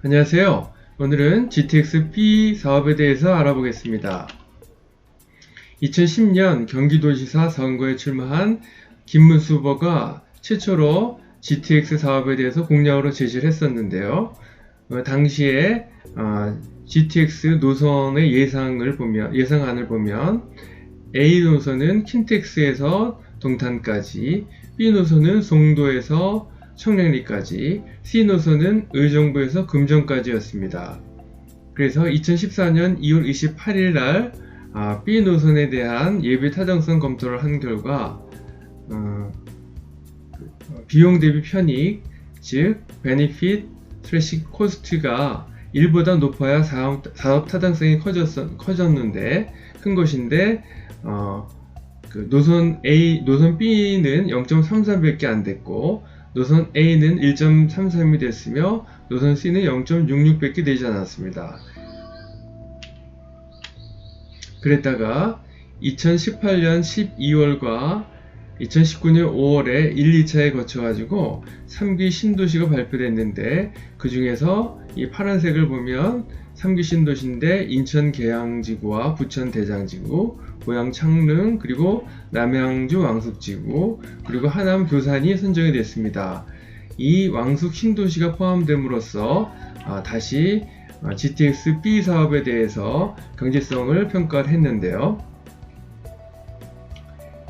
안녕하세요. 오늘은 GTX-B 사업에 대해서 알아보겠습니다. 2010년 경기도지사 선거에 출마한 김문수 후보가 최초로 GTX 사업에 대해서 공약으로 제시를 했었는데요. 당시에 GTX 노선의 예상안을 보면 A 노선은 킨텍스에서 동탄까지, B 노선은 송도에서 청량리까지, C 노선은 의정부에서 금정까지였습니다. 그래서 2014년 2월 28일 날 B 노선에 대한 예비 타당성 검토를 한 결과 비용 대비 편익, 즉 benefit / cost가 1보다 높아야 사업 타당성이 커졌는데 큰 것인데 노선 B는 0.33밖에 안 됐고 노선 A는 1.33이 됐으며 노선 C는 0.66밖에 되지 않았습니다. 그랬다가 2018년 12월과 2019년 5월에 1, 2차에 거쳐가지고 3기 신도시가 발표됐는데 그 중에서 이 파란색을 보면 3기 신도시인데 인천 계양지구와 부천 대장지구, 고양 창릉, 그리고 남양주 왕숙지구, 그리고 하남 교산이 선정이 됐습니다. 이 왕숙 신도시가 포함됨으로써 다시 GTX-B 사업에 대해서 경제성을 평가를 했는데요.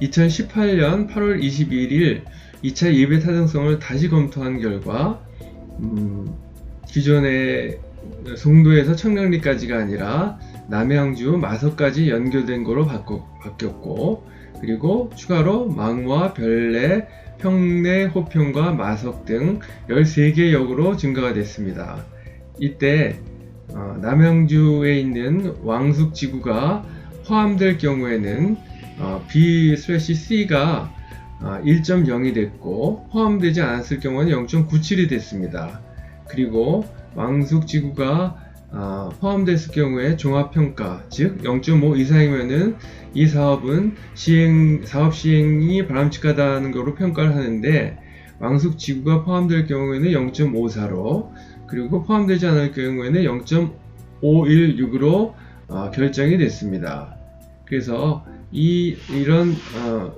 2018년 8월 22일 2차 예비 타당성을 다시 검토한 결과 기존의 송도에서 청량리까지가 아니라 남양주 마석까지 연결된 거로 바뀌었고, 그리고 추가로 망우와 별내, 평내, 호평과 마석 등 13개 역으로 증가가 됐습니다. 이때 남양주에 있는 왕숙지구가 포함될 경우에는 B/C가 1.0이 됐고 포함되지 않았을 경우는 0.97이 됐습니다. 그리고 왕숙지구가 포함됐을 경우에 종합평가, 즉 0.5 이상이면은 이 사업은 사업 시행이 바람직하다는 것으로 평가를 하는데 왕숙지구가 포함될 경우에는 0.54로, 그리고 포함되지 않을 경우에는 0.516으로 결정이 됐습니다. 그래서 이런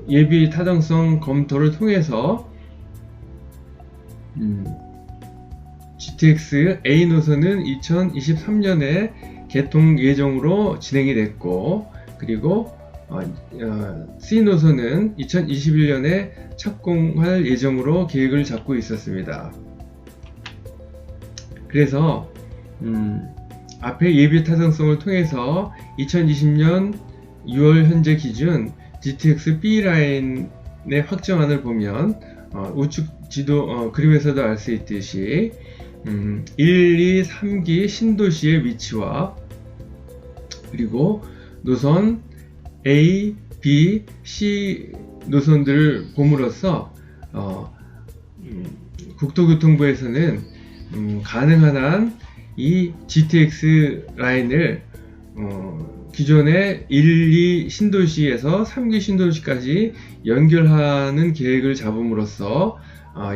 예비 타당성 검토를 통해서 GTX A 노선은 2023년에 개통 예정으로 진행이 됐고, 그리고 C 노선은 2021년에 착공할 예정으로 계획을 잡고 있었습니다. 그래서 앞에 예비 타당성을 통해서 2020년 6월 현재 기준 GTX-B 라인의 확정안을 보면 우측 지도 그림에서도 알 수 있듯이 1, 2, 3기 신도시의 위치와 그리고 노선 A, B, C 노선들을 봄으로써 국토교통부에서는 가능한 한 이 GTX 라인을 기존의 1, 2 신도시에서 3기 신도시까지 연결하는 계획을 잡음으로써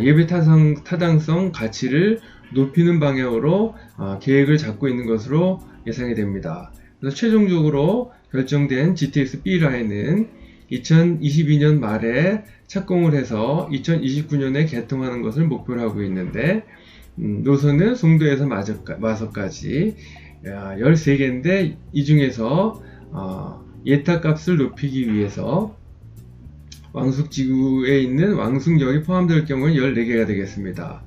예비 타당성 가치를 높이는 방향으로 계획을 잡고 있는 것으로 예상이 됩니다. 그래서 최종적으로 결정된 GTX-B 라인은 2022년 말에 착공을 해서 2029년에 개통하는 것을 목표로 하고 있는데 노선은 송도에서 마석까지 13개인데 이 중에서 예타값을 높이기 위해서 왕숙지구에 있는 왕숙역이 포함될 경우는 14개가 되겠습니다.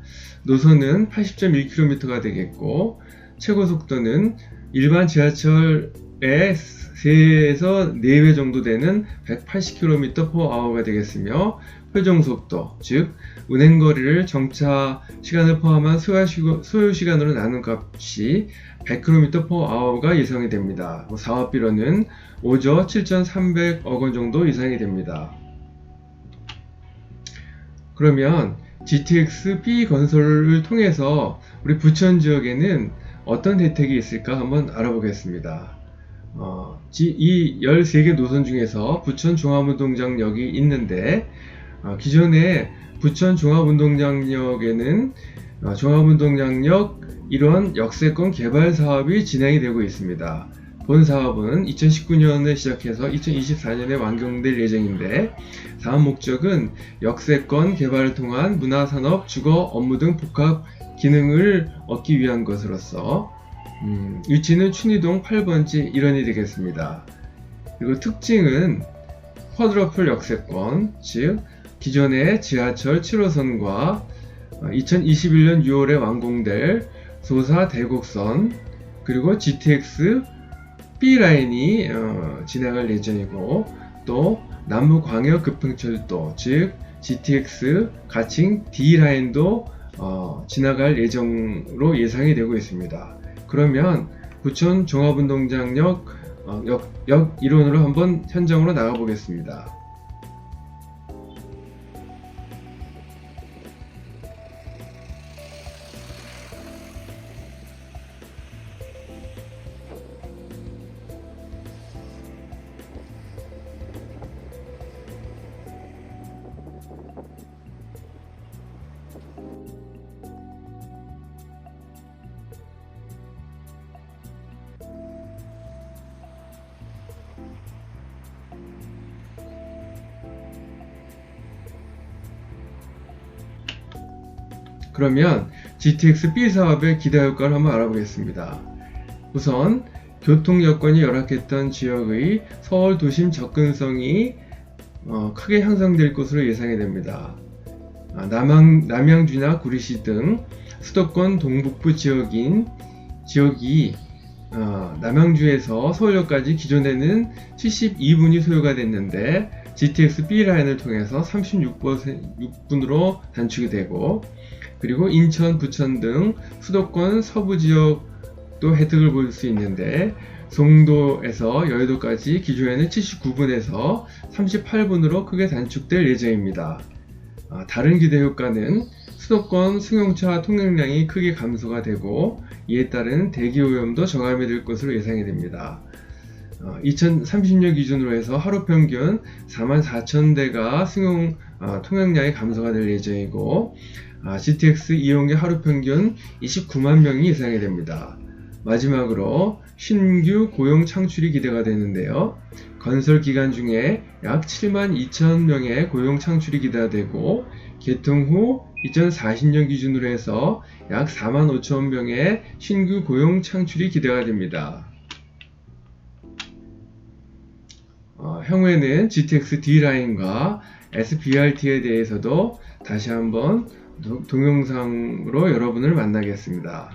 노선은 80.1km가 되겠고 최고속도는 일반 지하철의 3에서 4배 정도 되는 180km/h가 되겠으며 표정속도, 즉 운행거리를 정차 시간을 포함한 소요시간으로 나눈 값이 100km/h가 예상이 됩니다. 사업비로는 5조 7,300억 원 정도 예상이 됩니다. 그러면 GTX-B 건설을 통해서 우리 부천 지역에는 어떤 혜택이 있을까 한번 알아보겠습니다. 이 13개 노선 중에서 부천 종합운동장역이 있는데 기존에 부천 종합운동장역에는 종합운동장역 1원 역세권 개발 사업이 진행이 되고 있습니다. 본 사업은 2019년에 시작해서 2024년에 완공될 예정인데, 사업 목적은 역세권 개발을 통한 문화산업, 주거, 업무 등 복합 기능을 얻기 위한 것으로서 위치는 춘희동 8번지 1원이 되겠습니다. 그리고 특징은 쿼드러플 역세권, 즉 기존의 지하철 7호선과 2021년 6월에 완공될 소사 대곡선, 그리고 GTX B라인이 진행할 예정이고, 또 남부광역급행철도 즉 GTX 가칭 D라인도 지나갈 예정으로 예상이 되고 있습니다. 그러면 부천 종합운동장역 역 1원으로 한번 현장으로 나가 보겠습니다. 그러면 GTX-B 사업의 기대 효과를 한번 알아보겠습니다. 우선 교통 여건이 열악했던 지역의 서울 도심 접근성이 크게 향상될 것으로 예상이 됩니다. 남양주나 구리시 등 수도권 동북부 지역이 남양주에서 서울역까지 기존에는 72분이 소요가 됐는데 GTX-B 라인을 통해서 36분으로 단축이 되고, 그리고 인천, 부천 등 수도권 서부 지역도 혜택을 볼 수 있는데, 송도에서 여의도까지 기존에는 79분에서 38분으로 크게 단축될 예정입니다. 다른 기대 효과는 수도권 승용차 통행량이 크게 감소가 되고, 이에 따른 대기 오염도 저감이 될 것으로 예상이 됩니다. 2030년 기준으로 해서 하루 평균 44,000대가 통행량이 감소가 될 예정이고, GTX 이용객 하루 평균 29만 명이 예상이 됩니다. 마지막으로 신규 고용 창출이 기대가 되는데요. 건설 기간 중에 약 7만 2천 명의 고용 창출이 기대되고, 개통 후 2040년 기준으로 해서 약 4만 5천 명의 신규 고용 창출이 기대가 됩니다. 향후에는 GTX D라인과 SBRT에 대해서도 다시 한번 동영상으로 여러분을 만나겠습니다.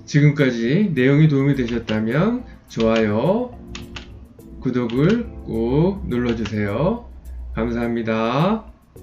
지금까지 내용이 도움이 되셨다면 좋아요, 구독을 꼭 눌러주세요. 감사합니다.